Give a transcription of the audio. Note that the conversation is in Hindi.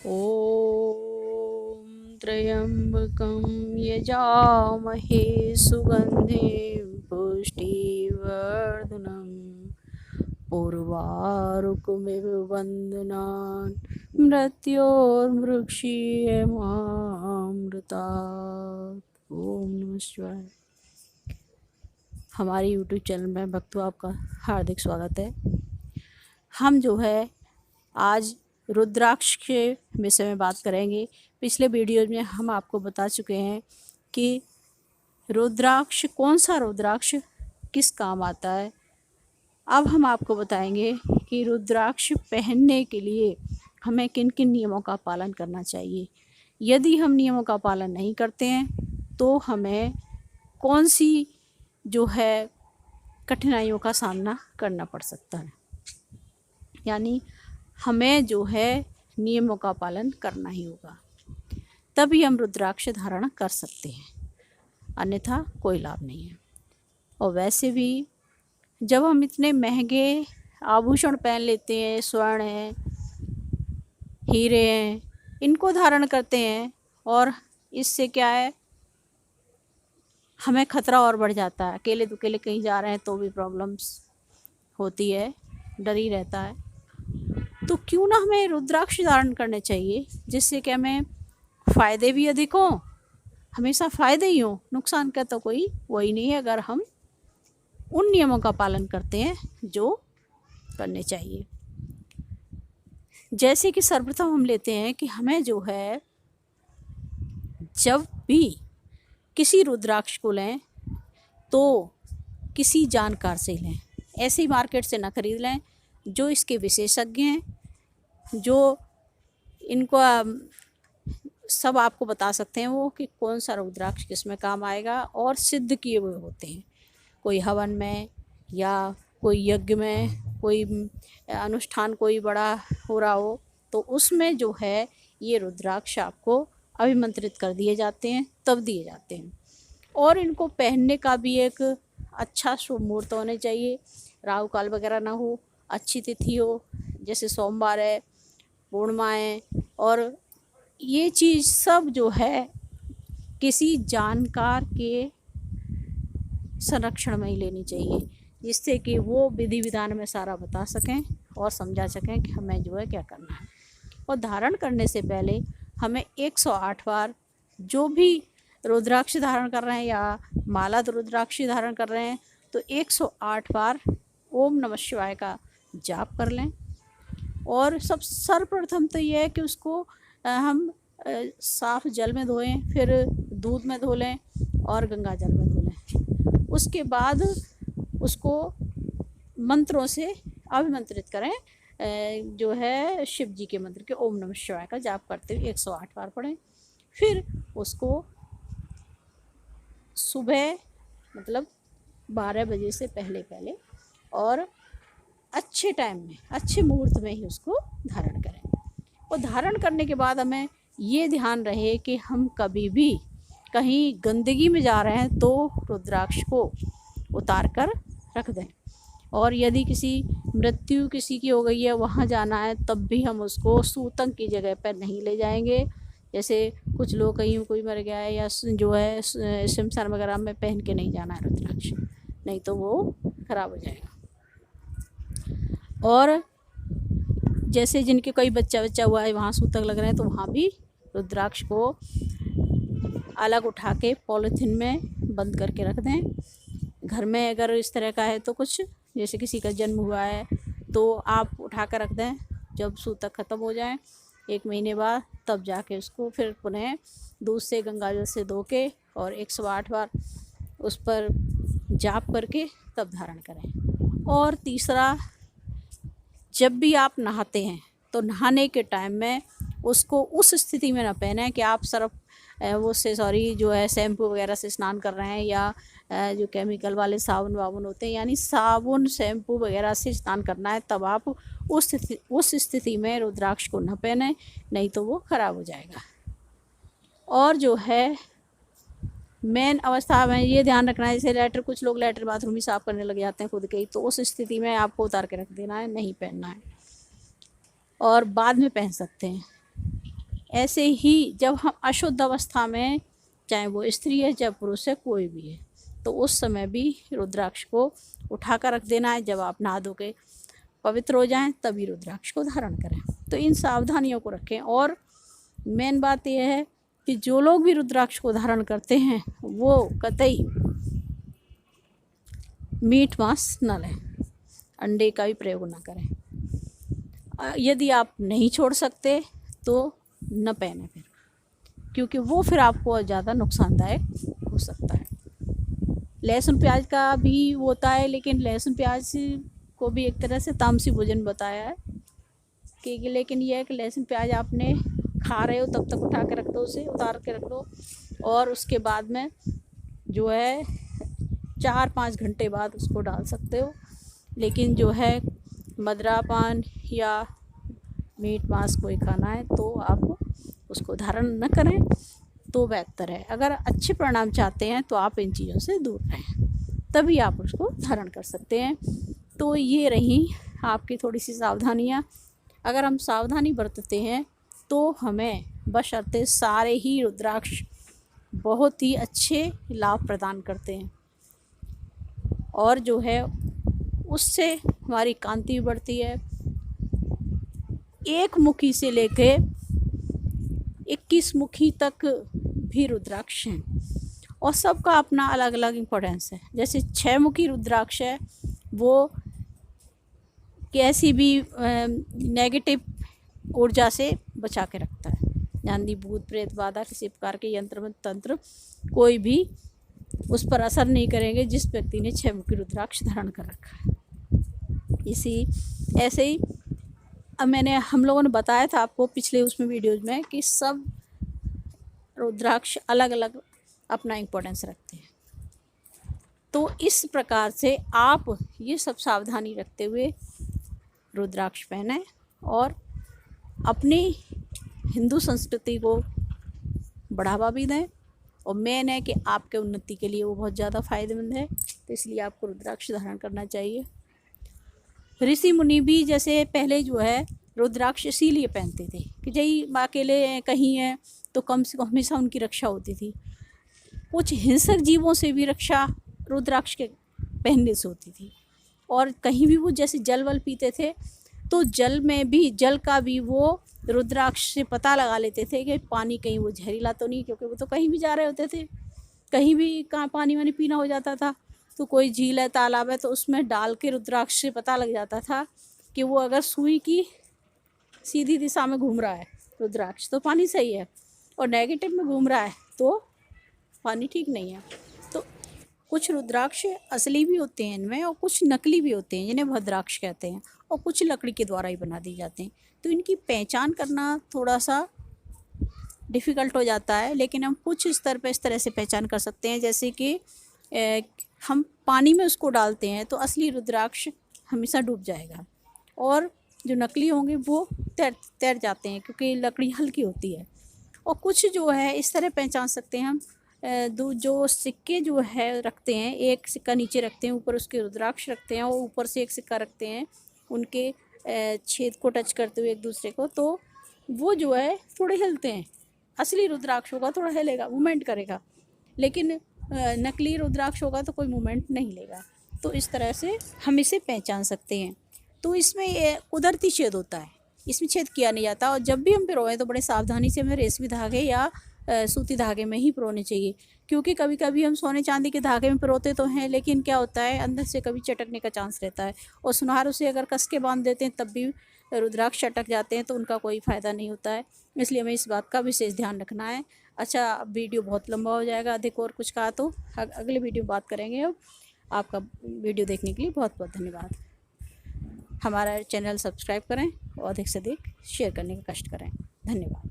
ॐ त्र्यम्बकं यजामहे सुगन्धिं पुष्टिवर्धनम् उर्वारुकमिव बन्धनान् मृत्योर्मुक्षीयमामृतात्। ओम नमः शिवाय। हमारे यूट्यूब चैनल में भक्तों आपका हार्दिक स्वागत है। हम जो है आज रुद्राक्ष के विषय में बात करेंगे। पिछले वीडियो में हम आपको बता चुके हैं कि रुद्राक्ष कौन सा रुद्राक्ष किस काम आता है। अब हम आपको बताएंगे कि रुद्राक्ष पहनने के लिए हमें किन किन नियमों का पालन करना चाहिए। यदि हम नियमों का पालन नहीं करते हैं तो हमें कौन सी जो है कठिनाइयों का सामना करना पड़ सकता है। यानी हमें जो है नियमों का पालन करना ही होगा, तभी हम रुद्राक्ष धारण कर सकते हैं, अन्यथा कोई लाभ नहीं है। और वैसे भी जब हम इतने महंगे आभूषण पहन लेते हैं, स्वर्ण है, हीरे हैं, इनको धारण करते हैं और इससे क्या है, हमें खतरा और बढ़ जाता है। अकेले दुकेले कहीं जा रहे हैं तो भी प्रॉब्लम्स होती है, डर ही रहता है। तो क्यों ना हमें रुद्राक्ष धारण करने चाहिए, जिससे कि हमें फ़ायदे भी अधिक हों, हमेशा फ़ायदे ही हों, नुकसान का तो कोई वही नहीं है, अगर हम उन नियमों का पालन करते हैं जो करने चाहिए। जैसे कि सर्वप्रथम हम लेते हैं कि हमें जो है जब भी किसी रुद्राक्ष को लें तो किसी जानकार से लें, ऐसे ही मार्केट से ना खरीद लें। जो इसके विशेषज्ञ हैं, जो इनको सब आपको बता सकते हैं वो कि कौन सा रुद्राक्ष किस में काम आएगा, और सिद्ध किए हुए होते हैं। कोई हवन में या कोई यज्ञ में, कोई अनुष्ठान कोई बड़ा हो रहा हो तो उसमें जो है ये रुद्राक्ष आपको अभिमंत्रित कर दिए जाते हैं, तब दिए जाते हैं। और इनको पहनने का भी एक अच्छा शुभ मुहूर्त होने चाहिए, राहु काल वगैरह ना हो, अच्छी तिथि हो, जैसे सोमवार है, पूर्णिमा है। और ये चीज़ सब जो है किसी जानकार के संरक्षण में ही लेनी चाहिए, जिससे कि वो विधि विधान में सारा बता सकें और समझा सकें कि हमें जो है क्या करना है। और धारण करने से पहले हमें 108 बार, जो भी रुद्राक्ष धारण कर रहे हैं या माला रुद्राक्ष धारण कर रहे हैं, तो 108 बार ओम नमः शिवाय का जाप कर लें। और सर्वप्रथम तो ये है कि उसको हम साफ़ जल में धोएं, फिर दूध में धो लें और गंगा जल में धो लें। उसके बाद उसको मंत्रों से अभिमंत्रित करें, जो है शिव जी के मंत्र के ओम नमः शिवाय का जाप करते हुए 108 बार पढ़ें। फिर उसको सुबह मतलब 12 बजे से पहले और अच्छे टाइम में, अच्छे मुहूर्त में ही उसको धारण करें। और धारण करने के बाद हमें ये ध्यान रहे कि हम कभी भी कहीं गंदगी में जा रहे हैं तो रुद्राक्ष को उतार कर रख दें। और यदि मृत्यु किसी की हो गई है, वहाँ जाना है, तब भी हम उसको सूतक की जगह पर नहीं ले जाएंगे। जैसे कुछ लोग, कहीं कोई मर गया है या जो है शमशान वगैरह में पहन के नहीं जाना है रुद्राक्ष, नहीं तो वो खराब हो जाएगा। और जैसे जिनके कोई बच्चा हुआ है, वहाँ सूतक लग रहे हैं, तो वहाँ भी रुद्राक्ष को अलग उठा के पॉलीथीन में बंद करके रख दें। घर में अगर इस तरह का है तो कुछ, जैसे किसी का जन्म हुआ है तो आप उठा कर रख दें। जब सूतक ख़त्म हो जाए 1 महीने बाद, तब जाके उसको फिर पुनः दूध से, गंगा जल से धो के और 108 बार उस पर जाप करके तब धारण करें। और तीसरा, जब भी आप नहाते हैं तो नहाने के टाइम में उसको उस स्थिति में ना पहने कि आप सर्फ जो है शैम्पू वगैरह से स्नान कर रहे हैं, या जो केमिकल वाले साबुन वाबुन होते हैं, यानी साबुन शैम्पू वगैरह से स्नान करना है, तब आप उस स्थिति में रुद्राक्ष को न पहने, नहीं तो वो ख़राब हो जाएगा। और जो है मेन अवस्था में ये ध्यान रखना है, जैसे कुछ लोग लेटर बाथरूम ही साफ़ करने लग जाते हैं खुद के ही, तो उस स्थिति में आपको उतार के रख देना है, नहीं पहनना है। और बाद में पहन सकते हैं। ऐसे ही जब हम अशुद्ध अवस्था में, चाहे वो स्त्री है चाहे पुरुष है कोई भी है, तो उस समय भी रुद्राक्ष को उठा कर रख देना है। जब आप नहा धो के पवित्र हो जाएं तभी रुद्राक्ष को धारण करें। तो इन सावधानियों को रखें। और मेन बात यह है कि जो लोग भी रुद्राक्ष को धारण करते हैं वो कतई मीट मांस न लें, अंडे का भी प्रयोग न करें। यदि आप नहीं छोड़ सकते तो न पहने फिर, क्योंकि वो फिर आपको ज़्यादा नुकसानदायक हो सकता है। लहसुन प्याज का भी होता है, लेकिन लहसुन प्याज को भी एक तरह से तामसी भोजन बताया है कि लेकिन यह है कि लहसुन प्याज आपने खा रहे हो तब तक उठा के रख दो, उसे उतार के रख दो, और उसके बाद में जो है 4-5 घंटे बाद उसको डाल सकते हो। लेकिन जो है मदिरापान या मीट मांस कोई खाना है तो आप उसको धारण न करें तो बेहतर है। अगर अच्छे परिणाम चाहते हैं तो आप इन चीज़ों से दूर रहें, तभी आप उसको धारण कर सकते हैं। तो ये रही आपकी थोड़ी सी सावधानियाँ। अगर हम सावधानी बरतते हैं तो हमें बशर्ते सारे ही रुद्राक्ष बहुत ही अच्छे लाभ प्रदान करते हैं, और जो है उससे हमारी कांति भी बढ़ती है। एक मुखी से लेके 21 मुखी तक भी रुद्राक्ष हैं, और सबका अपना अलग अलग इम्पोर्टेंस है। जैसे 6 मुखी रुद्राक्ष है, वो कैसी भी नेगेटिव ऊर्जा से बचा के रखता है। आंधी भूत प्रेत बाधा किसी प्रकार के यंत्र तंत्र कोई भी उस पर असर नहीं करेंगे जिस व्यक्ति ने 6 मुखी रुद्राक्ष धारण कर रखा है। ऐसे ही अब हम लोगों ने बताया था आपको पिछले उसमें वीडियोज में कि सब रुद्राक्ष अलग अलग अपना इम्पोर्टेंस रखते हैं। तो इस प्रकार से आप ये सब सावधानी रखते हुए रुद्राक्ष पहने और अपनी हिंदू संस्कृति को बढ़ावा भी दें। और मेन है कि आपके उन्नति के लिए वो बहुत ज़्यादा फायदेमंद है, तो इसलिए आपको रुद्राक्ष धारण करना चाहिए। ऋषि मुनि भी जैसे पहले जो है रुद्राक्ष इसीलिए पहनते थे कि जय अकेले कहीं हैं तो कम से कम हमेशा उनकी रक्षा होती थी। कुछ हिंसक जीवों से भी रक्षा रुद्राक्ष के पहनने से होती थी। और कहीं भी वो जैसे जल वल पीते थे तो जल का भी वो रुद्राक्ष से पता लगा लेते थे कि पानी कहीं वो जहरीला तो नहीं, क्योंकि वो तो कहीं भी जा रहे होते थे, कहीं भी कहाँ पानी वानी पीना हो जाता था। तो कोई झील है तालाब है तो उसमें डाल के रुद्राक्ष से पता लग जाता था कि वो अगर सुई की सीधी दिशा में घूम रहा है रुद्राक्ष तो पानी सही है, और नेगेटिव में घूम रहा है तो पानी ठीक नहीं है। तो कुछ रुद्राक्ष असली भी होते हैं इनमें, और कुछ नकली भी होते हैं जिन्हें भद्राक्ष कहते हैं, और कुछ लकड़ी के द्वारा ही बना दिए जाते हैं। तो इनकी पहचान करना थोड़ा सा डिफ़िकल्ट हो जाता है, लेकिन हम कुछ स्तर पर इस तरह से पहचान कर सकते हैं। जैसे कि हम पानी में उसको डालते हैं तो असली रुद्राक्ष हमेशा डूब जाएगा, और जो नकली होंगे वो तैर जाते हैं क्योंकि लकड़ी हल्की होती है। और कुछ जो है इस तरह पहचान सकते हैं हम, जो सिक्के जो है रखते हैं, एक सिक्का नीचे रखते हैं, ऊपर उसके रुद्राक्ष रखते हैं, और ऊपर से एक सिक्का रखते हैं उनके छेद को टच करते हुए एक दूसरे को, तो वो जो है थोड़े हिलते हैं। असली रुद्राक्ष होगा थोड़ा हिलेगा, मूवमेंट करेगा, लेकिन नकली रुद्राक्ष होगा तो कोई मूवमेंट नहीं लेगा। तो इस तरह से हम इसे पहचान सकते हैं। तो इसमें कुदरती छेद होता है, इसमें छेद किया नहीं जाता। और जब भी हम पिरोएं तो बड़े सावधानी से हमें रेशमी धागे या सूती धागे में ही पिरोने चाहिए, क्योंकि कभी कभी हम सोने चांदी के धागे में पिरोते तो हैं, लेकिन क्या होता है अंदर से कभी चटकने का चांस रहता है, और सुनहारों से अगर कस के बांध देते हैं तब भी रुद्राक्ष चटक जाते हैं, तो उनका कोई फ़ायदा नहीं होता है। इसलिए हमें इस बात का विशेष ध्यान रखना है। अच्छा, अब वीडियो बहुत लंबा हो जाएगा, अधिक और कुछ कहा तो अगले वीडियो में बात करेंगे। अब आपका वीडियो देखने के लिए बहुत बहुत धन्यवाद। हमारा चैनल सब्सक्राइब करें और अधिक से अधिक शेयर करने का कष्ट करें। धन्यवाद।